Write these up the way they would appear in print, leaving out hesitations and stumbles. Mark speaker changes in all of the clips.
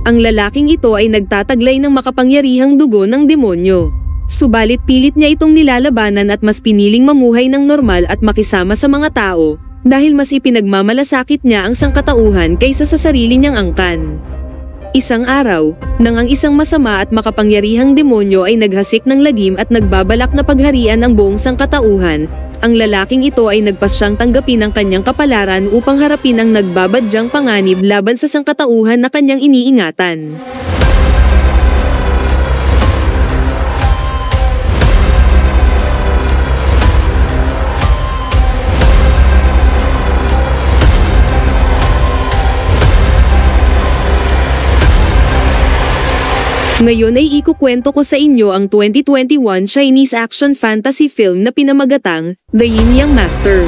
Speaker 1: Ang lalaking ito ay nagtataglay ng makapangyarihang dugo ng demonyo. Subalit pilit niya itong nilalabanan at mas piniling mamuhay ng normal at makisama sa mga tao, dahil mas ipinagmamalasakit niya ang sangkatauhan kaysa sa sarili niyang angkan. Isang araw, nang ang isang masama at makapangyarihang demonyo ay naghasik ng lagim at nagbabalak na pagharian ang buong sangkatauhan, ang lalaking ito ay nagpasyang tanggapin ang kanyang kapalaran upang harapin ang nagbabadyang panganib laban sa sangkatauhan na kanyang iniingatan. Ngayon ay ikukwento ko sa inyo ang 2021 Chinese action fantasy film na pinamagatang The Yin Yang Master.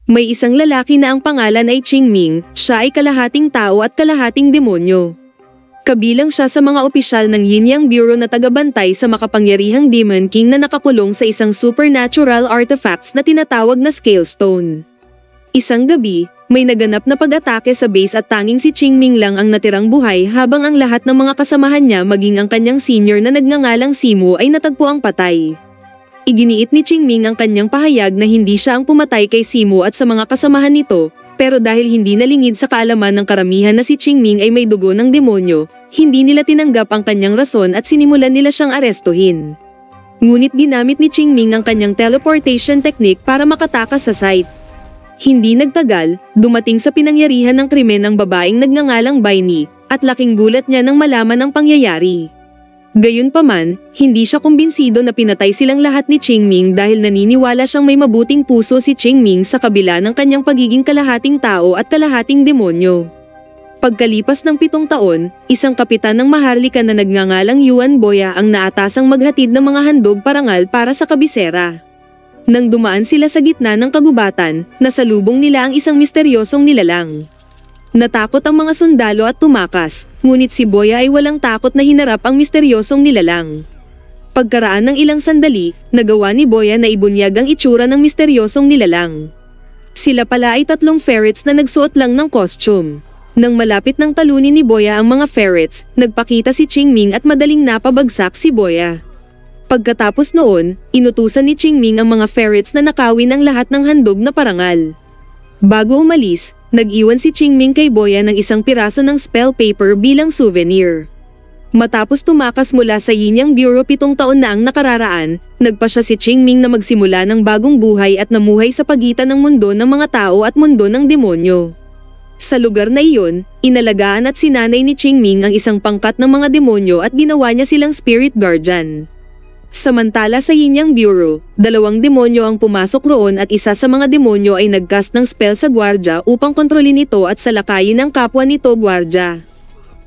Speaker 1: May isang lalaki na ang pangalan ay Qingming, siya ay kalahating tao at kalahating demonyo. Kabilang siya sa mga opisyal ng Yin Yang Bureau na tagabantay sa makapangyarihang Demon King na nakakulong sa isang supernatural artifacts na tinatawag na Scale Stone. Isang gabi, may naganap na pag-atake sa base at tanging si Qingming lang ang natirang buhay habang ang lahat ng mga kasamahan niya maging ang kanyang senior na nagngangalang Simu ay natagpuang patay. Iginiit ni Qingming ang kanyang pahayag na hindi siya ang pumatay kay Simu at sa mga kasamahan nito, pero dahil hindi nalingid sa kaalaman ng karamihan na si Qingming ay may dugo ng demonyo, hindi nila tinanggap ang kanyang rason at sinimulan nila siyang arestuhin. Ngunit ginamit ni Qingming ang kanyang teleportation technique para makatakas sa site. Hindi nagtagal, dumating sa pinangyarihan ng krimen ang babaeng nagngangalang Baini, at laking gulat niya nang malaman ang pangyayari. Gayunpaman, hindi siya kumbinsido na pinatay silang lahat ni Qingming dahil naniniwala siyang may mabuting puso si Qingming sa kabila ng kanyang pagiging kalahating tao at kalahating demonyo. Pagkalipas ng 7 taon, isang kapitan ng maharlika na nagngangalang Yuan Boya ang naatasang maghatid ng mga handog parangal para sa kabisera. Nang dumaan sila sa gitna ng kagubatan, nasalubong nila ang isang misteryosong nilalang. Natakot ang mga sundalo at tumakas, ngunit si Boya ay walang takot na hinarap ang misteryosong nilalang. Pagkaraan ng ilang sandali, nagawa ni Boya na ibunyag ang itsura ng misteryosong nilalang. Sila pala ay 3 ferrets na nagsuot lang ng costume. Nang malapit ng talunin ni Boya ang mga ferrets, nagpakita si Qingming at madaling napabagsak si Boya. Pagkatapos noon, inutusan ni Qingming ang mga ferrets na nakawin ang lahat ng handog na parangal. Bago umalis, nag-iwan si Qingming kay Boya ng isang piraso ng spell paper bilang souvenir. Matapos tumakas mula sa Yin Yang Bureau 7 taon na ang nakararaan, nagpa siya si Qingming na magsimula ng bagong buhay at namuhay sa pagitan ng mundo ng mga tao at mundo ng demonyo. Sa lugar na iyon, inalagaan at sinanay ni Qingming ang isang pangkat ng mga demonyo at ginawa niya silang spirit guardian. Samantala sa Yin Yang Bureau, 2 demonyo ang pumasok roon at isa sa mga demonyo ay nagcast ng spell sa gwardya upang kontrolin ito at salakayin ang kapwa nito gwardya.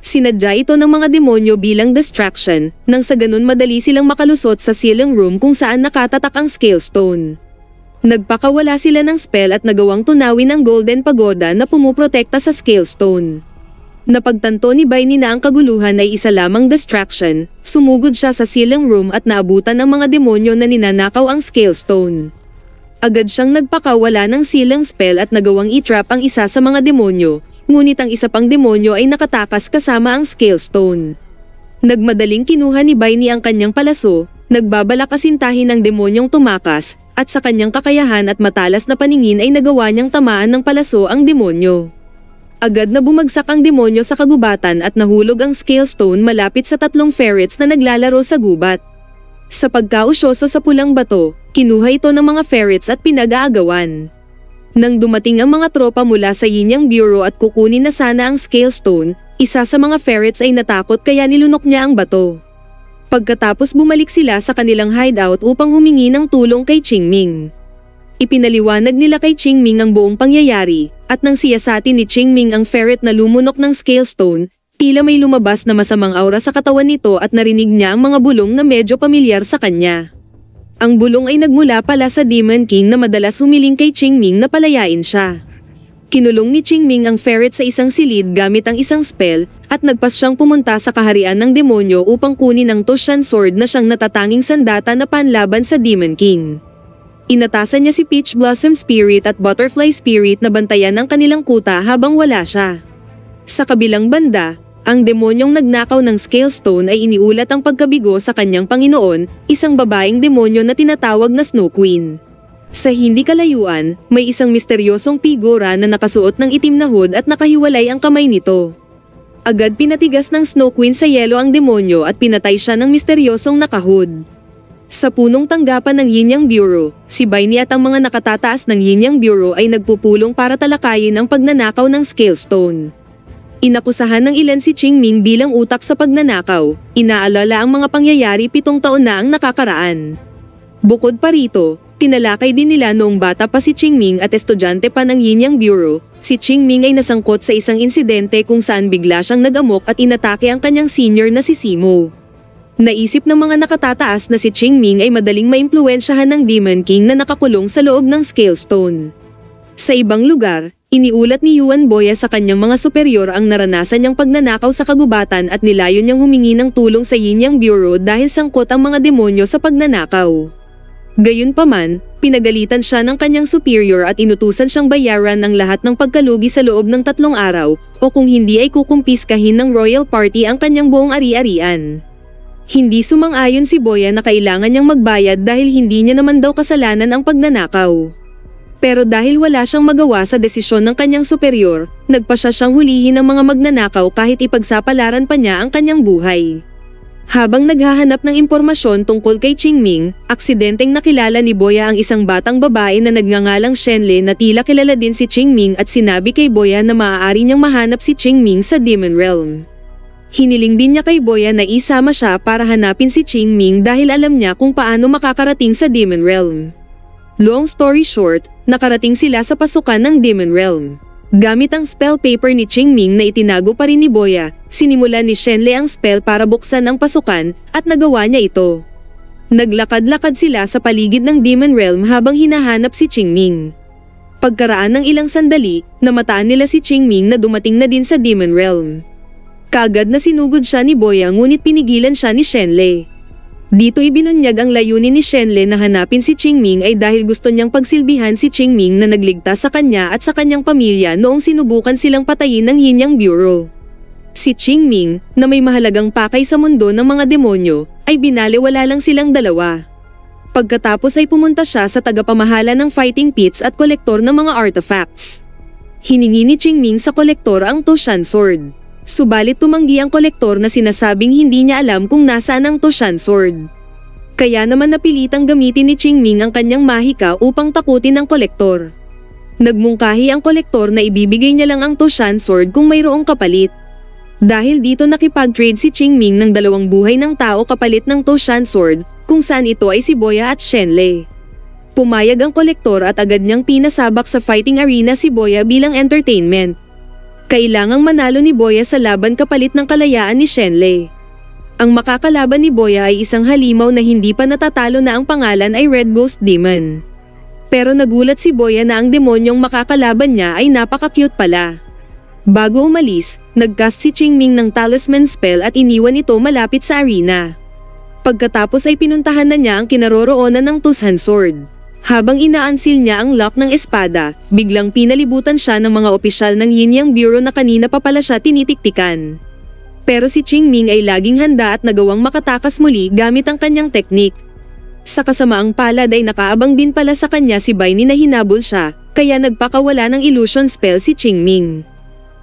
Speaker 1: Sinadya ito ng mga demonyo bilang distraction, nang sa ganun madali silang makalusot sa sealing room kung saan nakatatak ang Scale Stone. Nagpakawala sila ng spell at nagawang tunawin ang Golden Pagoda na pumuprotekta sa Scale Stone. Napagtanto ni Baini na ang kaguluhan ay isa lamang distraction, sumugod siya sa sealing room at naabutan ng mga demonyo na ninanakaw ang Scale Stone. Agad siyang nagpakawala ng sealing spell at nagawang i-trap ang isa sa mga demonyo, ngunit ang isa pang demonyo ay nakatakas kasama ang Scale Stone. Nagmadaling kinuha ni Baini ang kanyang palaso, nagbabalak asintahin ng demonyong tumakas, at sa kanyang kakayahan at matalas na paningin ay nagawa niyang tamaan ng palaso ang demonyo. Agad na bumagsak ang demonyo sa kagubatan at nahulog ang Scale Stone malapit sa 3 ferrets na naglalaro sa gubat. Sa pagkausyoso sa pulang bato, kinuha ito ng mga ferrets at pinag-aagawan. Nang dumating ang mga tropa mula sa Yin Yang Bureau at kukunin na sana ang Scale Stone, isa sa mga ferrets ay natakot kaya nilunok niya ang bato. Pagkatapos bumalik sila sa kanilang hideout upang humingi ng tulong kay Qingming. Ipinaliwanag nila kay Qingming ang buong pangyayari, at nang siyasatin ni Qingming ang ferret na lumunok ng Scale Stone, tila may lumabas na masamang aura sa katawan nito at narinig niya ang mga bulong na medyo pamilyar sa kanya. Ang bulong ay nagmula pala sa Demon King na madalas humiling kay Qingming na palayain siya. Kinulong ni Qingming ang ferret sa isang silid gamit ang isang spell, at nagpas siyang pumunta sa kaharian ng demonyo upang kunin ang Toshan Sword na siyang natatanging sandata na panlaban sa Demon King. Inatasan niya si Peach Blossom Spirit at Butterfly Spirit na bantayan ang kanilang kuta habang wala siya. Sa kabilang banda, ang demonyong nagnakaw ng Scale Stone ay iniulat ang pagkabigo sa kanyang Panginoon, isang babaeng demonyo na tinatawag na Snow Queen. Sa hindi kalayuan, may isang misteryosong figura na nakasuot ng itim na hood at nakahiwalay ang kamay nito. Agad pinatigas ng Snow Queen sa yelo ang demonyo at pinatay siya ng misteryosong nakahood. Sa punong tanggapan ng Yin-Yang Bureau, si Baini at ang mga nakatataas ng Yin-Yang Bureau ay nagpupulong para talakayin ang pagnanakaw ng Scale Stone. Inakusahan ng ilan si Qingming bilang utak sa pagnanakaw, inaalala ang mga pangyayari 7 taon na ang nakakaraan. Bukod pa rito, tinalakay din nila noong bata pa si Qingming at estudyante pa ng Yin-Yang Bureau, si Qingming ay nasangkot sa isang insidente kung saan bigla siyang nagamok at inatake ang kanyang senior na si Simo. Naisip ng mga nakatataas na si Qingming ay madaling maimpluwensyahan ng Demon King na nakakulong sa loob ng Scale Stone. Sa ibang lugar, iniulat ni Yuan Boya sa kanyang mga superior ang naranasan niyang pagnanakaw sa kagubatan at nilayon niyang humingi ng tulong sa Yin-Yang Bureau dahil sangkot ang mga demonyo sa pagnanakaw. Gayunpaman, pinagalitan siya ng kanyang superior at inutusan siyang bayaran ang lahat ng pagkalugi sa loob ng 3 araw o kung hindi ay kukumpiskahin ng royal party ang kanyang buong ari-arian. Hindi sumang-ayon si Boya na kailangan niyang magbayad dahil hindi niya naman daw kasalanan ang pagnanakaw. Pero dahil wala siyang magawa sa desisyon ng kanyang superior, nagpa siyang hulihin ng mga magnanakaw kahit ipagsapalaran pa niya ang kanyang buhay. Habang naghahanap ng impormasyon tungkol kay Qingming, aksidenteng nakilala ni Boya ang isang batang babae na nagngangalang Shenle na tila kilala din si Qingming at sinabi kay Boya na maaari niyang mahanap si Qingming sa Demon Realm. Hiniling din niya kay Boya na isama siya para hanapin si Qingming dahil alam niya kung paano makakarating sa Demon Realm. Long story short, nakarating sila sa pasukan ng Demon Realm. Gamit ang spell paper ni Qingming na itinago pa rin ni Boya, sinimulan ni Shenle ang spell para buksan ang pasukan at nagawa niya ito. Naglakad-lakad sila sa paligid ng Demon Realm habang hinahanap si Qingming. Pagkaraan ng ilang sandali, namataan nila si Qingming na dumating na din sa Demon Realm. Kaagad na sinugod siya ni Boya ngunit pinigilan siya ni Shenle. Dito ibinunyag ang layunin ni Shenle na hanapin si Qingming ay dahil gusto niyang pagsilbihan si Qingming na nagligtas sa kanya at sa kanyang pamilya noong sinubukan silang patayin ng Yin-Yang Bureau. Si Qingming, na may mahalagang pakay sa mundo ng mga demonyo, ay binaliwala lang silang dalawa. Pagkatapos ay pumunta siya sa tagapamahala ng fighting pits at kolektor ng mga artifacts. Hiningi ni Qingming sa kolektor ang Toshan Sword. Subalit tumanggi ang kolektor na sinasabing hindi niya alam kung nasaan ang Toshan Sword. Kaya naman napilitang gamitin ni Qingming ang kanyang mahika upang takutin ang kolektor. Nagmungkahi ang kolektor na ibibigay niya lang ang Toshan Sword kung mayroong kapalit. Dahil dito nakipag-trade si Qingming ng 2 buhay ng tao kapalit ng Toshan Sword, kung saan ito ay si Boya at Shenle. Pumayag ang kolektor at agad niyang pinasabak sa fighting arena si Boya bilang entertainment. Kailangang manalo ni Boya sa laban kapalit ng kalayaan ni Shenle. Ang makakalaban ni Boya ay isang halimaw na hindi pa natatalo na ang pangalan ay Red Ghost Demon. Pero nagulat si Boya na ang demonyong makakalaban niya ay napaka-cute pala. Bago umalis, nagcast si Qingming ng talisman spell at iniwan ito malapit sa arena. Pagkatapos ay pinuntahan na niya ang kinaroroonan ng Toshan Sword. Habang inaansil niya ang lock ng espada, biglang pinalibutan siya ng mga opisyal ng Yin-Yang Bureau na kanina pa pala siya tinitiktikan. Pero si Qingming ay laging handa at nagawang makatakas muli gamit ang kanyang teknik. Sa kasamaang palad ay nakaabang din pala sa kanya si Baini na hinabol siya, kaya nagpakawala ng illusion spell si Qingming.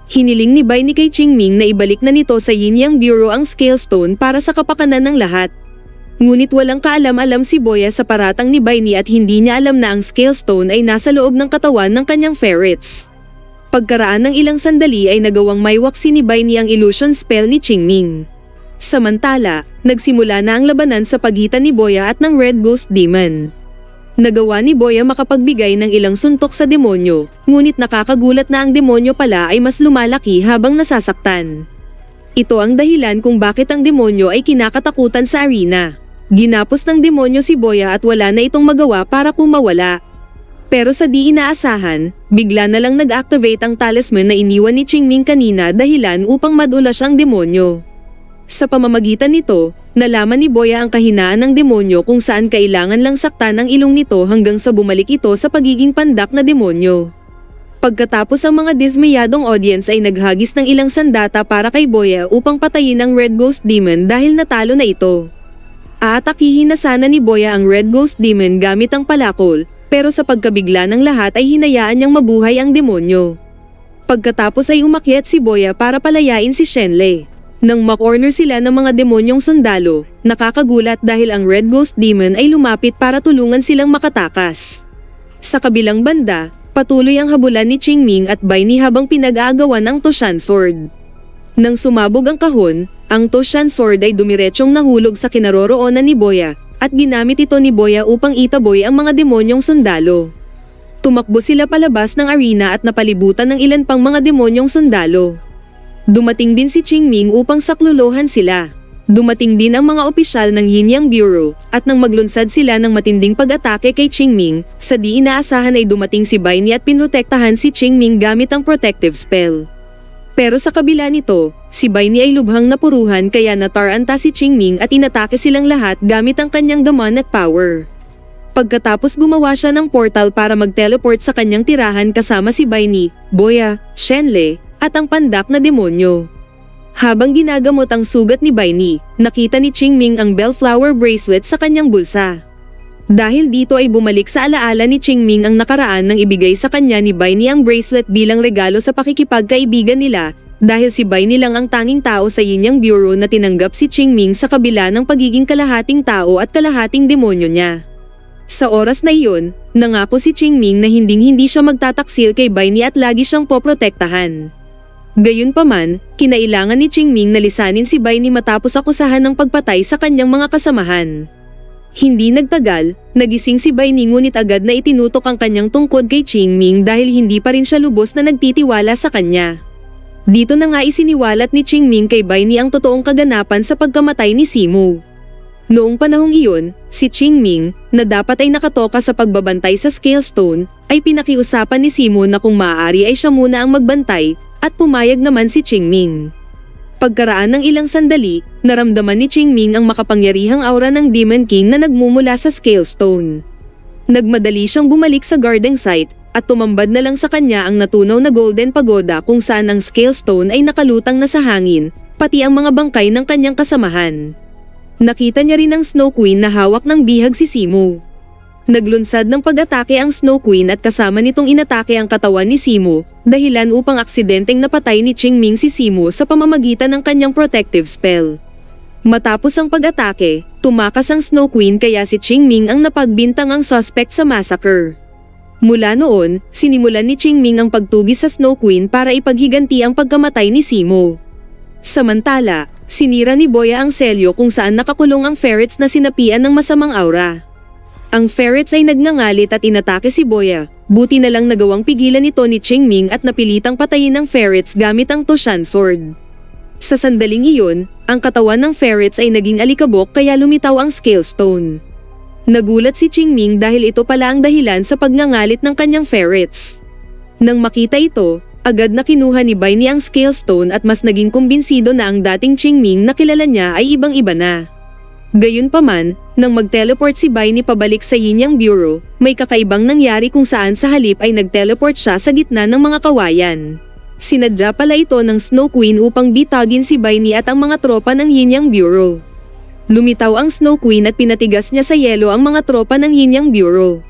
Speaker 1: Hiniling ni Baini kay Qingming na ibalik na nito sa Yin-Yang Bureau ang Scale Stone para sa kapakanan ng lahat. Ngunit walang kaalam-alam si Boya sa paratang ni Baini at hindi niya alam na ang Scale Stone ay nasa loob ng katawan ng kanyang ferrets. Pagkaraan ng ilang sandali ay nagawang maiwaksi ni Baini ang illusion spell ni Qingming. Samantala, nagsimula na ang labanan sa pagitan ni Boya at ng Red Ghost Demon. Nagawa ni Boya makapagbigay ng ilang suntok sa demonyo, ngunit nakakagulat na ang demonyo pala ay mas lumalaki habang nasasaktan. Ito ang dahilan kung bakit ang demonyo ay kinakatakutan sa arena. Ginapos ng demonyo si Boya at wala na itong magawa para kumawala. Pero sa di inaasahan, bigla na lang nag-activate ang talisman na iniwan ni Qingming kanina dahilan upang madulas ang demonyo. Sa pamamagitan nito, nalaman ni Boya ang kahinaan ng demonyo kung saan kailangan lang saktan ang ilong nito hanggang sa bumalik ito sa pagiging pandak na demonyo. Pagkatapos ang mga dismayadong audience ay naghagis ng ilang sandata para kay Boya upang patayin ang Red Ghost Demon dahil natalo na ito. Aatakihin na sana ni Boya ang Red Ghost Demon gamit ang palakol, pero sa pagkabigla ng lahat ay hinayaan niyang mabuhay ang demonyo. Pagkatapos ay umakyat si Boya para palayain si Shenle. Nang makorner sila ng mga demonyong sundalo, nakakagulat dahil ang Red Ghost Demon ay lumapit para tulungan silang makatakas. Sa kabilang banda, patuloy ang habulan ni Qingming at Bai Ni habang pinag-aagawan ang Toshan Sword. Nang sumabog ang kahon, ang Toshan Sword ay dumiretsyong nahulog sa kinaroroonan ni Boya, at ginamit ito ni Boya upang itaboy ang mga demonyong sundalo. Tumakbo sila palabas ng arena at napalibutan ng ilan pang mga demonyong sundalo. Dumating din si Qingming upang saklolohan sila. Dumating din ang mga opisyal ng Yinyang Bureau, at nang maglunsad sila ng matinding pag-atake kay Qingming, sa di inaasahan ay dumating si Bai Ni at pinrotektahan si Qingming gamit ang protective spell. Pero sa kabila nito, si Bai Ni ay lubhang napuruhan kaya nataranta si Qingming at inatake silang lahat gamit ang kanyang demonic power. Pagkatapos gumawa siya ng portal para mag-teleport sa kanyang tirahan kasama si Bai Ni, Boya, Shenle, at ang pandak na demonyo. Habang ginagamot ang sugat ni Bai Ni, nakita ni Qingming ang Bellflower bracelet sa kanyang bulsa. Dahil dito ay bumalik sa alaala ni Qingming ang nakaraan nang ibigay sa kanya ni Bai Ni ang bracelet bilang regalo sa pakikipagkaibigan nila, dahil si Bai Ni lang ang tanging tao sa Yinyang Bureau na tinanggap si Qingming sa kabila ng pagiging kalahating tao at kalahating demonyo niya. Sa oras na iyon, nangako si Qingming na hinding-hindi siya magtataksil kay Bai Ni at lagi siyang poprotektahan. Gayunpaman, kinailangan ni Qingming na lisanin si Bai Ni matapos akusahan ng pagpatay sa kanyang mga kasamahan. Hindi nagtagal, nagising si Bai Ni ngunit agad na itinutok ang kanyang tungkod kay Qingming dahil hindi pa rin siya lubos na nagtitiwala sa kanya. Dito na nga isiniwalat ni Qingming kay Bai Ni ang totoong kaganapan sa pagkamatay ni Simo. Noong panahong iyon, si Qingming, na dapat ay nakatoka sa pagbabantay sa Scale Stone, ay pinakiusapan ni Simo na kung maaari ay siya muna ang magbantay, at pumayag naman si Qingming. Pagkaraan ng ilang sandali, naramdaman ni Qingming ang makapangyarihang aura ng Demon King na nagmumula sa Scale Stone. Nagmadali siyang bumalik sa guarding site, at tumambad na lang sa kanya ang natunaw na Golden Pagoda kung saan ang Scale Stone ay nakalutang na sa hangin, pati ang mga bangkay ng kanyang kasamahan. Nakita niya rin ang Snow Queen na hawak ng bihag si Simo. Naglunsad ng pag-atake ang Snow Queen at kasama nitong inatake ang katawan ni Simo, dahilan upang aksidenteng napatay ni Qingming si Simo sa pamamagitan ng kanyang protective spell. Matapos ang pag-atake, tumakas ang Snow Queen kaya si Qingming ang napagbintang ang suspect sa massacre. Mula noon, sinimulan ni Qingming ang pagtugis sa Snow Queen para ipaghiganti ang pagkamatay ni Simo. Samantala, sinira ni Boya ang selyo kung saan nakakulong ang ferrets na sinapian ng masamang aura. Ang ferrets ay nagngangalit at inatake si Boya, buti na lang nagawang pigilan ito ni Qingming at napilitang patayin ang ferrets gamit ang Toshan Sword. Sa sandaling iyon, ang katawan ng ferrets ay naging alikabok kaya lumitaw ang Scale Stone. Nagulat si Qingming dahil ito pala ang dahilan sa pagngangalit ng kanyang ferrets. Nang makita ito, agad na kinuha ni Bai Ni ang Scale Stone at mas naging kumbinsido na ang dating Qingming na kilala niya ay ibang-iba na. Gayunpaman, nang mag-teleport si Bai Ni pabalik sa Yinyang Bureau, may kakaibang nangyari kung saan sa halip ay nag-teleport siya sa gitna ng mga kawayan. Sinadya pala ito ng Snow Queen upang bitagin si Bai Ni at ang mga tropa ng Yinyang Bureau. Lumitaw ang Snow Queen at pinatigas niya sa yelo ang mga tropa ng Yinyang Bureau.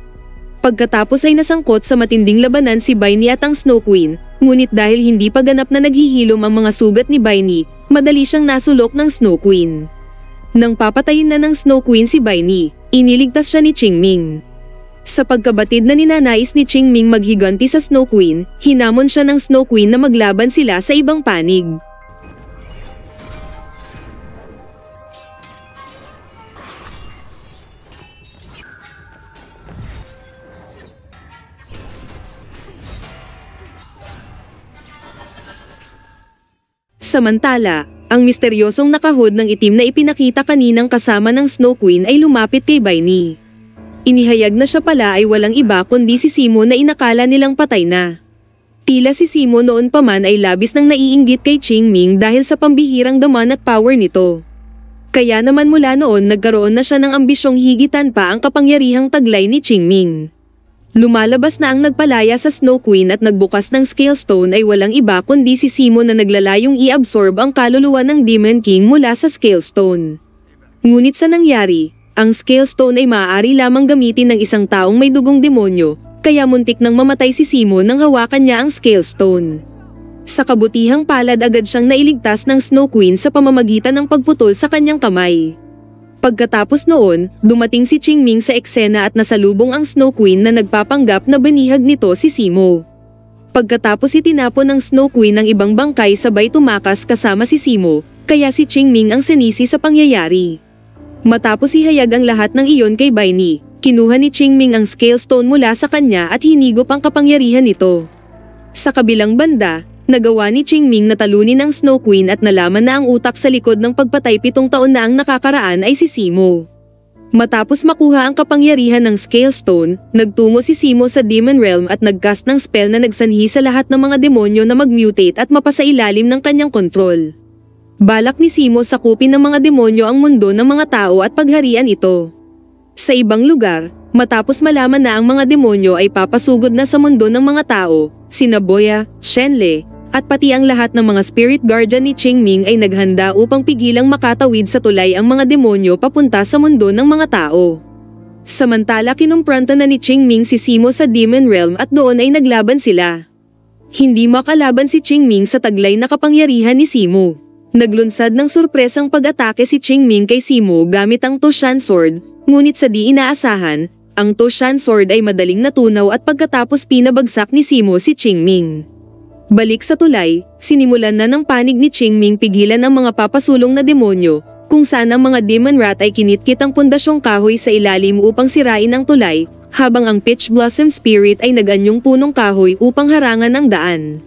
Speaker 1: Pagkatapos ay nasangkot sa matinding labanan si Bai Ni at ang Snow Queen, ngunit dahil hindi pa ganap na naghihilom ang mga sugat ni Bai Ni, madali siyang nasulok ng Snow Queen. Nang papatayin na ng Snow Queen si Bai Ni, iniligtas siya ni Qingming. Sa pagkabatid na ninanais ni Qingming maghiganti sa Snow Queen, hinamon siya ng Snow Queen na maglaban sila sa ibang panig. Samantala, ang misteryosong nakahod ng itim na ipinakita kaninang kasama ng Snow Queen ay lumapit kay Bai Ni. Inihayag na siya pala ay walang iba kundi si Simo na inakala nilang patay na. Tila si Simo noon pa man ay labis nang naiinggit kay Qingming dahil sa pambihirang demonic power nito. Kaya naman mula noon nagkaroon na siya ng ambisyong higitan pa ang kapangyarihang taglay ni Qingming. Lumalabas na ang nagpalaya sa Snow Queen at nagbukas ng Scale Stone ay walang iba kundi si Simo na naglalayong i-absorb ang kaluluwa ng Demon King mula sa Scale Stone. Ngunit sa nangyari, ang Scale Stone ay maaari lamang gamitin ng isang taong may dugong demonyo, kaya muntik nang mamatay si Simo nang hawakan niya ang Scale Stone. Sa kabutihang palad agad siyang nailigtas ng Snow Queen sa pamamagitan ng pagputol sa kanyang kamay. Pagkatapos noon, dumating si Qingming sa eksena at nasalubong ang Snow Queen na nagpapanggap na binihag nito si Simo. Pagkatapos itinapon ng Snow Queen ang ibang bangkay sabay tumakas kasama si Simo, kaya si Qingming ang sinisi sa pangyayari. Matapos ihayag ang lahat ng iyon kay Bai Ni, kinuha ni Qingming ang Scale Stone mula sa kanya at hinigop ang kapangyarihan nito. Sa kabilang banda, nagawa ni Qingming na talunin ang Snow Queen at nalaman na ang utak sa likod ng pagpatay 7 taon na ang nakakaraan ay si Simo. Matapos makuha ang kapangyarihan ng Scale Stone, nagtungo si Simo sa Demon Realm at nagcast ng spell na nagsanhi sa lahat ng mga demonyo na mag-mutate at mapasailalim ng kanyang kontrol. Balak ni Simo sakupin ng mga demonyo ang mundo ng mga tao at pagharian ito. Sa ibang lugar, matapos malaman na ang mga demonyo ay papasugod na sa mundo ng mga tao, sina Boya, Shenle, at pati ang lahat ng mga spirit guardian ni Qingming ay naghanda upang pigilang makatawid sa tulay ang mga demonyo papunta sa mundo ng mga tao. Samantala kinumpronta na ni Qingming si Simo sa Demon Realm at doon ay naglaban sila. Hindi makalaban si Qingming sa taglay na kapangyarihan ni Simo. Naglunsad ng surpresang pag-atake si Qingming kay Simo gamit ang Toshan Sword, ngunit sa di inaasahan, ang Toshan Sword ay madaling natunaw at pagkatapos pinabagsak ni Simo si Qingming. Balik sa tulay, sinimulan na ng panig ni Qingming pigilan ang mga papasulong na demonyo, kung saan ang mga Demon Rat ay kinitkit ang pundasyong kahoy sa ilalim upang sirain ang tulay, habang ang Peach Blossom Spirit ay naganyong punong kahoy upang harangan ang daan.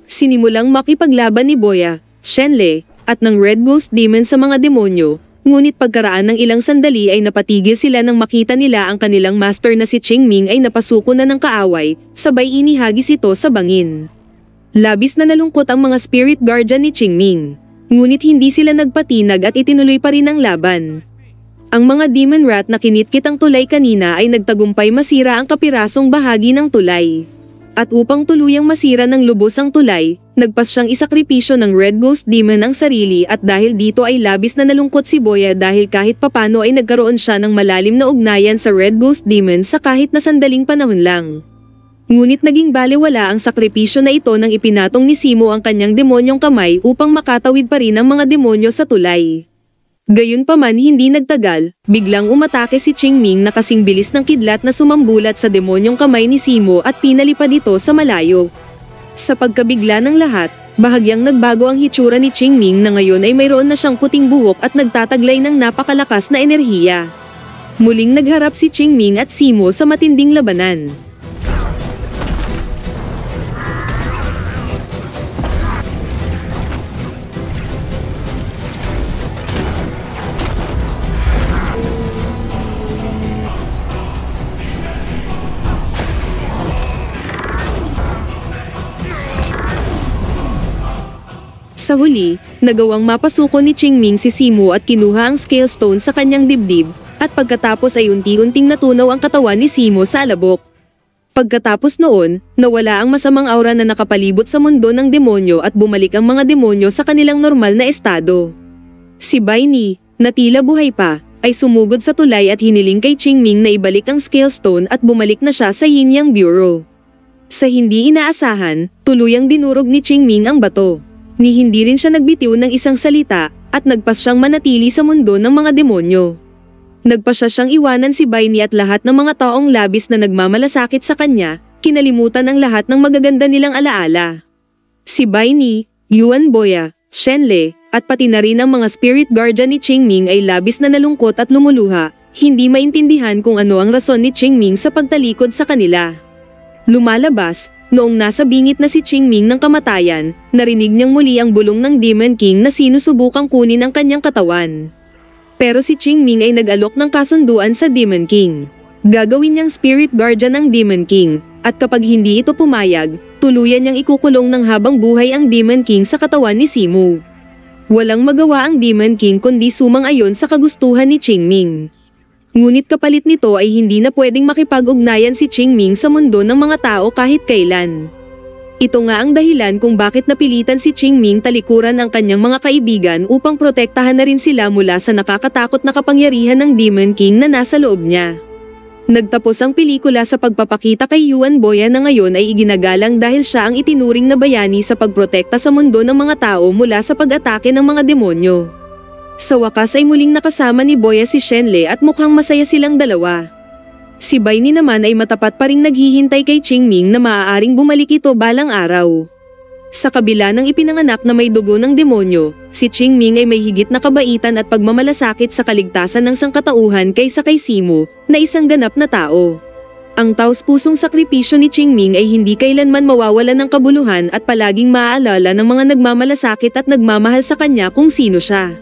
Speaker 1: Sinimulang makipaglaban ni Boya, Shenle, at ng Red Ghost Demon sa mga demonyo, ngunit pagkaraan ng ilang sandali ay napatigil sila nang makita nila ang kanilang master na si Qingming ay napasuko na ng kaaway, sabay inihagis ito sa bangin. Labis na nalungkot ang mga spirit guardian ni Qingming, ngunit hindi sila nagpatinag at itinuloy pa rin ang laban. Ang mga Demon Rat na kinitkit ang tulay kanina ay nagtagumpay masira ang kapirasong bahagi ng tulay. At upang tuluyang masira ng lubos ang tulay, nagpas siyang isakripisyo ng Red Ghost Demon ang sarili at dahil dito ay labis na nalungkot si Boya dahil kahit papano ay nagkaroon siya ng malalim na ugnayan sa Red Ghost Demon sa kahit na sandaling panahon lang. Ngunit naging balewala ang sakripisyo na ito nang ipinatong ni Simo ang kanyang demonyong kamay upang makatawid pa rin ang mga demonyo sa tulay. Gayunpaman hindi nagtagal, biglang umatake si Qingming na kasing bilis ng kidlat na sumambulat sa demonyong kamay ni Simo at pinalipad ito sa malayo. Sa pagkabigla ng lahat, bahagyang nagbago ang hitsura ni Qingming na ngayon ay mayroon na siyang puting buhok at nagtataglay ng napakalakas na enerhiya. Muling nagharap si Qingming at Simo sa matinding labanan. Sa huli, nagawang mapasuko ni Qingming si Simo at kinuha ang Scale Stone sa kanyang dibdib, at pagkatapos ay unti-unting natunaw ang katawan ni Simo sa alabok. Pagkatapos noon, nawala ang masamang aura na nakapalibot sa mundo ng demonyo at bumalik ang mga demonyo sa kanilang normal na estado. Si Bai Ni, na tila buhay pa, ay sumugod sa tulay at hiniling kay Qingming na ibalik ang Scale Stone at bumalik na siya sa Yin Yang Bureau. Sa hindi inaasahan, tuluyang dinurog ni Qingming ang bato. Ni hindi rin siya nagbitiw ng isang salita, at nagpas siyang manatili sa mundo ng mga demonyo. Nagpasya siyang iwanan si Bai Ni at lahat ng mga taong labis na nagmamalasakit sa kanya, kinalimutan ang lahat ng magaganda nilang alaala. Si Bai Ni, Yuan Boya, Shenle, at pati na rin ang mga spirit guardian ni Qingming ay labis na nalungkot at lumuluha, hindi maintindihan kung ano ang rason ni Qingming sa pagtalikod sa kanila. Lumalabas, noong nasa bingit na si Qingming ng kamatayan, narinig niyang muli ang bulong ng Demon King na sinusubukang kunin ang kanyang katawan. Pero si Qingming ay nag-alok ng kasunduan sa Demon King. Gagawin niyang spirit guardian ang Demon King, at kapag hindi ito pumayag, tuluyan niyang ikukulong ng habang buhay ang Demon King sa katawan ni Simo. Walang magawa ang Demon King kundi sumang-ayon sa kagustuhan ni Qingming. Ngunit kapalit nito ay hindi na pwedeng makipag-ugnayan si Qingming sa mundo ng mga tao kahit kailan. Ito nga ang dahilan kung bakit napilitan si Qingming talikuran ang kanyang mga kaibigan upang protektahan na rin sila mula sa nakakatakot na kapangyarihan ng Demon King na nasa loob niya. Nagtapos ang pelikula sa pagpapakita kay Yuan Boya na ngayon ay iginagalang dahil siya ang itinuring na bayani sa pagprotekta sa mundo ng mga tao mula sa pag-atake ng mga demonyo. Sa wakas ay muling nakasama ni Boya si Shenle at mukhang masaya silang dalawa. Si Bai Ni naman ay matapat pa ring naghihintay kay Qingming na maaaring bumalik ito balang araw. Sa kabila ng ipinanganak na may dugo ng demonyo, si Qingming ay may higit na kabaitan at pagmamalasakit sa kaligtasan ng sangkatauhan kaysa kay Simu, na isang ganap na tao. Ang taos-pusong sakripisyo ni Qingming ay hindi kailanman mawawalan ng kabuluhan at palaging maaalala ng mga nagmamalasakit at nagmamahal sa kanya kung sino siya.